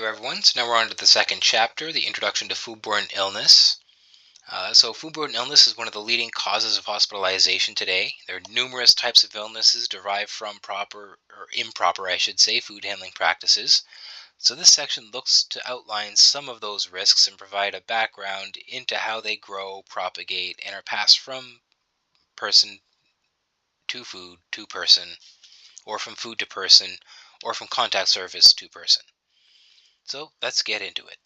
there everyone, so now we're on to the second chapter, the introduction to foodborne illness. So foodborne illness is one of the leading causes of hospitalization today. There are numerous types of illnesses derived from proper, or improper I should say, food handling practices. So this section looks to outline some of those risks and provide a background into how they grow, propagate, and are passed from person to food to person, or from food to person, or from contact surface to person. So let's get into it.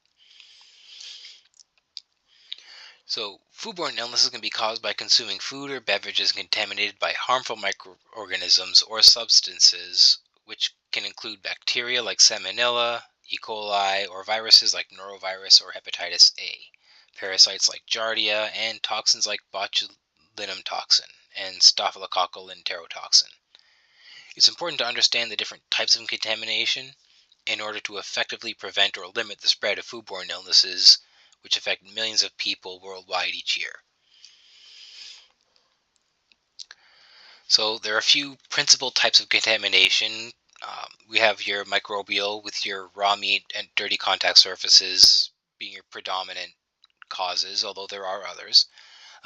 So, foodborne illnesses can be caused by consuming food or beverages contaminated by harmful microorganisms or substances, which can include bacteria like Salmonella, E. coli, or viruses like norovirus or hepatitis A, parasites like Giardia, and toxins like botulinum toxin and staphylococcal enterotoxin. It's important to understand the different types of contamination in order to effectively prevent or limit the spread of foodborne illnesses, which affect millions of people worldwide each year. So there are a few principal types of contamination. We have your microbial, with your raw meat and dirty contact surfaces being your predominant causes, although there are others.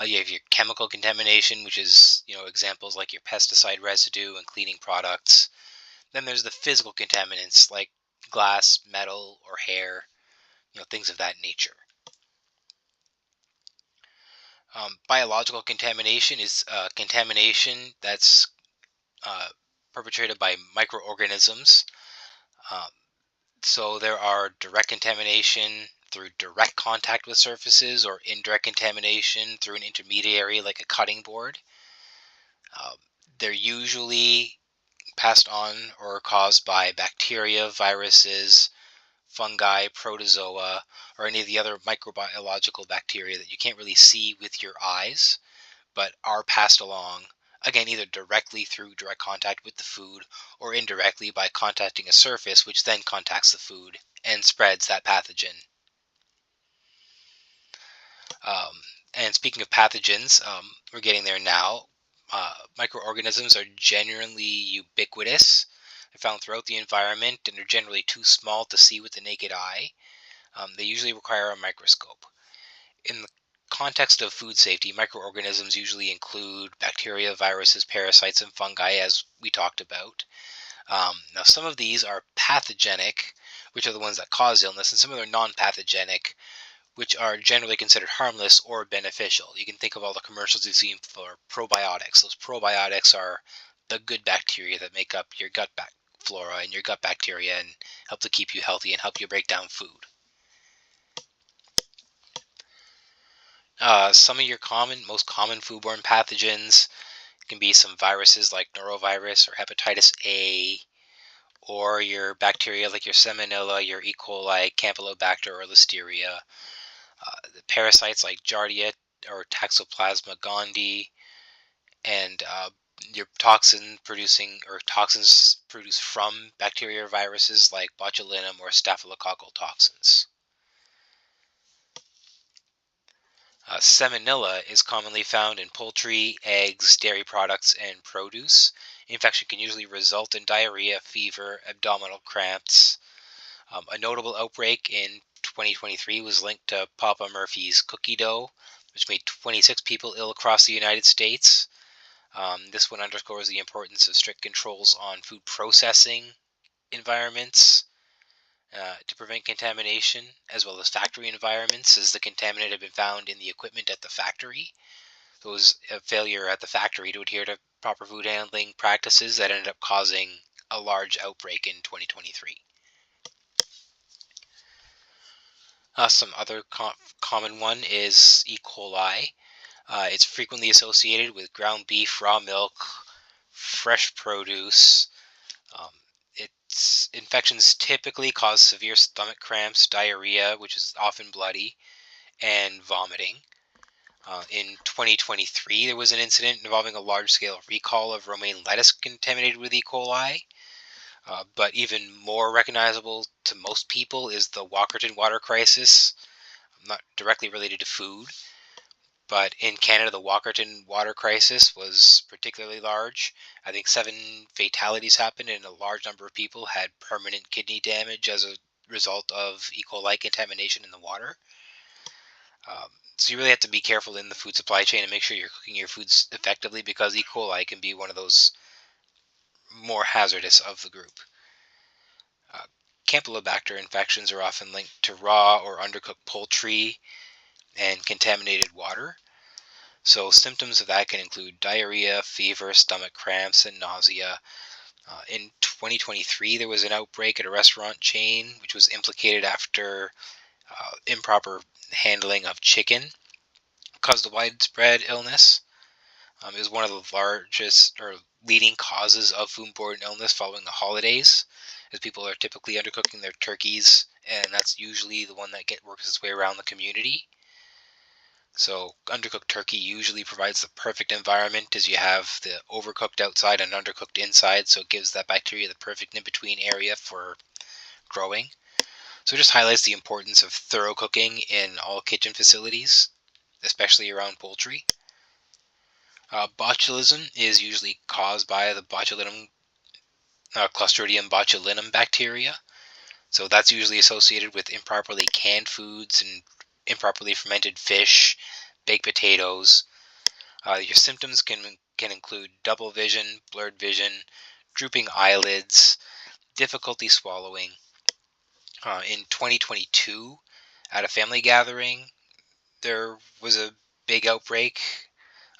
You have your chemical contamination, which is, examples like your pesticide residue and cleaning products. Then there's the physical contaminants like glass, metal, or hair, things of that nature. Biological contamination is contamination that's perpetrated by microorganisms. Um, so there are direct contamination through direct contact with surfaces, or indirect contamination through an intermediary like a cutting board. Um, they're usually passed on or caused by bacteria, viruses, fungi, protozoa, or any of the other microbiological bacteria that you can't really see with your eyes, but are passed along, again, either directly through direct contact with the food or indirectly by contacting a surface which then contacts the food and spreads that pathogen. And speaking of pathogens, we're getting there now. Microorganisms are generally ubiquitous. They're found throughout the environment and are generally too small to see with the naked eye. They usually require a microscope. In the context of food safety, microorganisms usually include bacteria, viruses, parasites, and fungi, as we talked about. Now, some of these are pathogenic, which are the ones that cause illness, and some of them are non-pathogenic, which are generally considered harmless or beneficial. You can think of all the commercials you've seen for probiotics. Those probiotics are the good bacteria that make up your gut flora and your gut bacteria and help to keep you healthy and help you break down food. Some of your most common foodborne pathogens can be some viruses like norovirus or hepatitis A, or your bacteria like your Salmonella, your E. coli, Campylobacter, or Listeria. The parasites like Giardia or Toxoplasma gondii, and your toxins produced from bacteria or viruses like botulinum or staphylococcal toxins. Salmonella is commonly found in poultry, eggs, dairy products, and produce. Infection can usually result in diarrhea, fever, abdominal cramps. A notable outbreak in 2023 was linked to Papa Murphy's cookie dough, which made 26 people ill across the United States. This one underscores the importance of strict controls on food processing environments to prevent contamination, as well as factory environments, as the contaminant had been found in the equipment at the factory. So it was a failure at the factory to adhere to proper food handling practices that ended up causing a large outbreak in 2023. Some other common one is E. coli. It's frequently associated with ground beef, raw milk, fresh produce. Its infections typically cause severe stomach cramps, diarrhea, which is often bloody, and vomiting. In 2023, there was an incident involving a large-scale recall of romaine lettuce contaminated with E. coli. But even more recognizable to most people is the Walkerton water crisis, not directly related to food. But in Canada, the Walkerton water crisis was particularly large. I think 7 fatalities happened, and a large number of people had permanent kidney damage as a result of E. coli contamination in the water. So you really have to be careful in the food supply chain and make sure you're cooking your foods effectively, because E. coli can be one of those more hazardous of the group. Uh, Campylobacter infections are often linked to raw or undercooked poultry and contaminated water. So symptoms of that can include diarrhea, fever, stomach cramps, and nausea. In 2023, there was an outbreak at a restaurant chain which was implicated after improper handling of chicken caused a widespread illness. It was one of the largest or leading causes of foodborne illness following the holidays, as people are typically undercooking their turkeys, and that's usually the one that works its way around the community. So undercooked turkey usually provides the perfect environment, as you have the overcooked outside and undercooked inside, so it gives that bacteria the perfect in-between area for growing. So it just highlights the importance of thorough cooking in all kitchen facilities, especially around poultry. Botulism is usually caused by the Clostridium botulinum bacteria. So that's usually associated with improperly canned foods and improperly fermented fish, baked potatoes. Your symptoms can include double vision, blurred vision, drooping eyelids, difficulty swallowing. In 2022, at a family gathering, there was a big outbreak.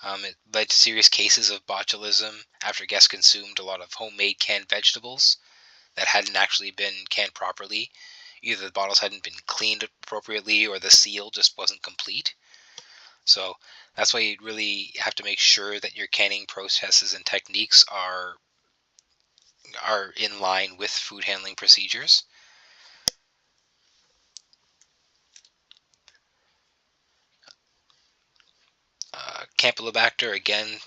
It led to serious cases of botulism after guests consumed a lot of homemade canned vegetables that hadn't actually been canned properly. Either the bottles hadn't been cleaned appropriately or the seal just wasn't complete. So that's why you really have to make sure that your canning processes and techniques are in line with food handling procedures. Campylobacter, again,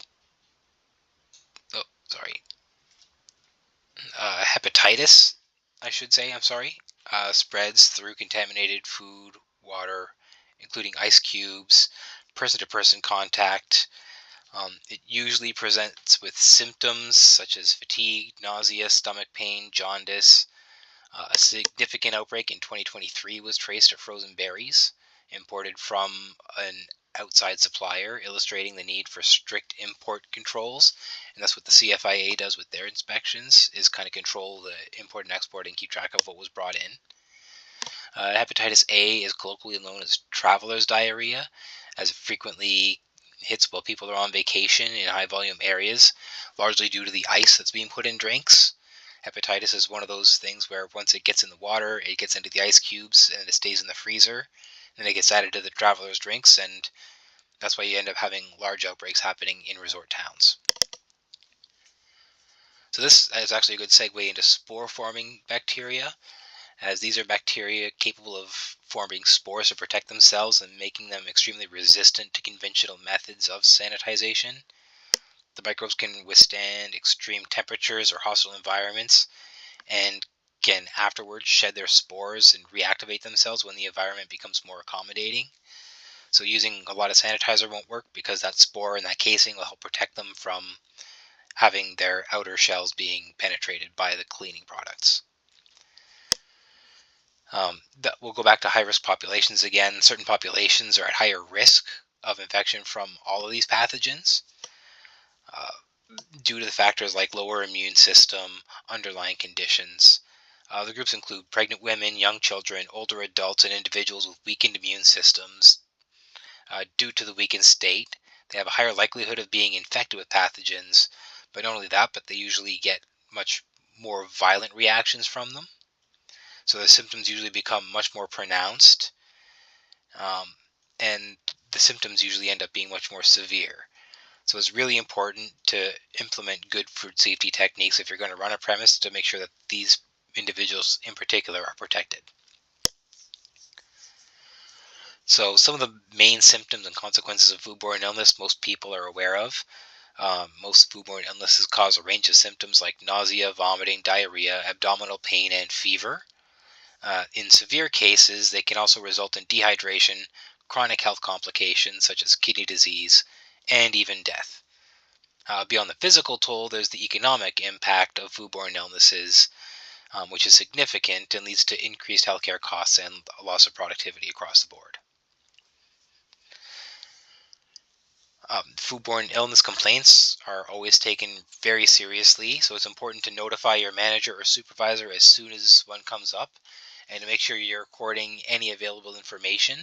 oh, sorry, hepatitis, I should say, I'm sorry, spreads through contaminated food, water, including ice cubes, person-to-person contact. It usually presents with symptoms such as fatigue, nausea, stomach pain, jaundice. A significant outbreak in 2023 was traced to frozen berries imported from an outside supplier, illustrating the need for strict import controls. And that's what the CFIA does with their inspections, is kind of control the import and export and keep track of what was brought in. Hepatitis A is colloquially known as traveler's diarrhea, as it frequently hits while people are on vacation in high volume areas, largely due to the ice that's being put in drinks. Hepatitis is one of those things where once it gets in the water, it gets into the ice cubes and it stays in the freezer. Then it gets added to the traveler's drinks, and that's why you end up having large outbreaks happening in resort towns. So this is actually a good segue into spore-forming bacteria, as these are bacteria capable of forming spores to protect themselves and making them extremely resistant to conventional methods of sanitization. The microbes can withstand extreme temperatures or hostile environments, and can afterwards shed their spores and reactivate themselves when the environment becomes more accommodating. So using a lot of sanitizer won't work, because that spore and that casing will help protect them from having their outer shells being penetrated by the cleaning products. We'll go back to high-risk populations again. Certain populations are at higher risk of infection from all of these pathogens uh, due to the factors like lower immune system, underlying conditions. The groups include pregnant women, young children, older adults, and individuals with weakened immune systems. Due to the weakened state, they have a higher likelihood of being infected with pathogens, but not only that, but they usually get much more violent reactions from them. So the symptoms usually become much more pronounced, um, and the symptoms usually end up being much more severe. So it's really important to implement good food safety techniques if you're going to run a premise, to make sure that these individuals in particular are protected. So some of the main symptoms and consequences of foodborne illness most people are aware of. Most foodborne illnesses cause a range of symptoms like nausea, vomiting, diarrhea, abdominal pain, and fever. In severe cases, they can also result in dehydration, chronic health complications such as kidney disease, and even death. Beyond the physical toll, there's the economic impact of foodborne illnesses. which is significant and leads to increased healthcare costs and a loss of productivity across the board. Foodborne illness complaints are always taken very seriously, so it's important to notify your manager or supervisor as soon as one comes up and to make sure you're recording any available information.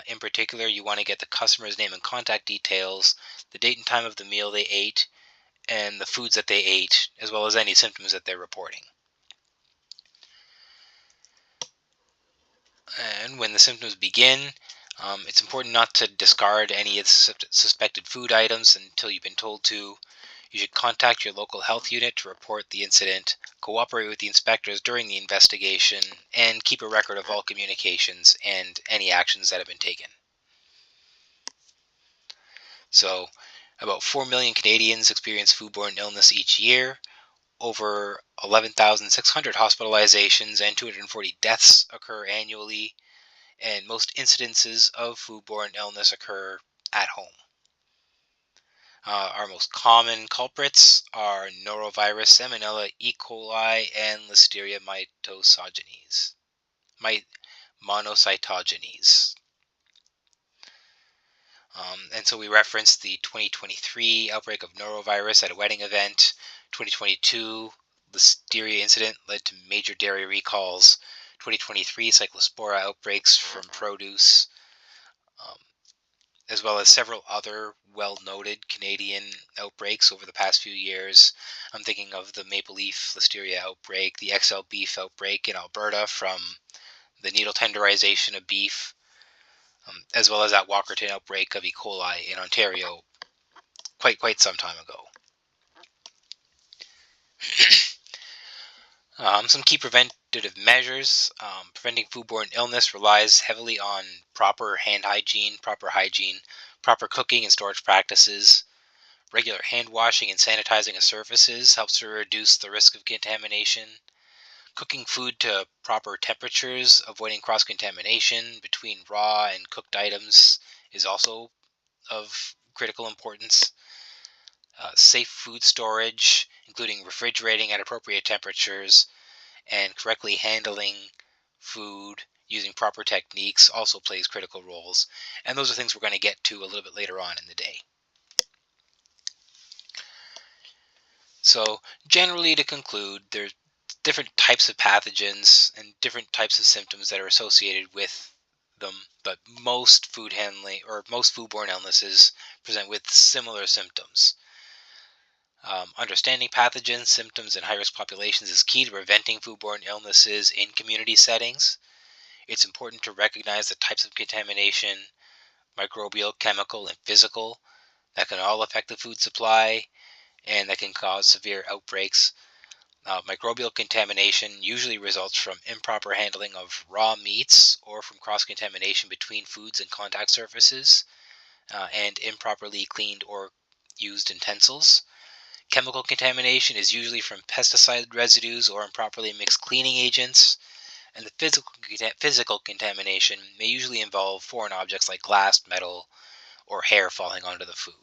In particular, you want to get the customer's name and contact details, the date and time of the meal they ate, and the foods that they ate, as well as any symptoms that they're reporting. And when the symptoms begin, it's important not to discard any of the suspected food items until you've been told to. You should contact your local health unit to report the incident, cooperate with the inspectors during the investigation, and keep a record of all communications and any actions that have been taken. So, about 4 million Canadians experience foodborne illness each year. Over 11,600 hospitalizations and 240 deaths occur annually, and most incidences of foodborne illness occur at home. Our most common culprits are norovirus, Salmonella, E. coli, and Listeria monocytogenes. And so we referenced the 2023 outbreak of norovirus at a wedding event. 2022 Listeria incident led to major dairy recalls. 2023 cyclospora outbreaks from produce, as well as several other well-noted Canadian outbreaks over the past few years. I'm thinking of the Maple Leaf Listeria outbreak, the XL beef outbreak in Alberta from the needle tenderization of beef, as well as that Walkerton outbreak of E. coli in Ontario quite some time ago. Some key preventative measures. Preventing foodborne illness relies heavily on proper hand hygiene, proper cooking and storage practices. Regular hand washing and sanitizing of surfaces helps to reduce the risk of contamination. Cooking food to proper temperatures, avoiding cross-contamination between raw and cooked items is also of critical importance. Safe food storage, including refrigerating at appropriate temperatures, and correctly handling food using proper techniques also plays critical roles. And those are things we're going to get to a little bit later on in the day. So generally, to conclude, there's different types of pathogens and different types of symptoms that are associated with them, but most foodborne illnesses present with similar symptoms. Understanding pathogens, symptoms in high-risk populations is key to preventing foodborne illnesses in community settings. It's important to recognize the types of contamination, microbial, chemical, and physical, that can all affect the food supply and that can cause severe outbreaks. Microbial contamination usually results from improper handling of raw meats or from cross-contamination between foods and contact surfaces, and improperly cleaned or used utensils. Chemical contamination is usually from pesticide residues or improperly mixed cleaning agents, and the physical contamination may usually involve foreign objects like glass, metal, or hair falling onto the food.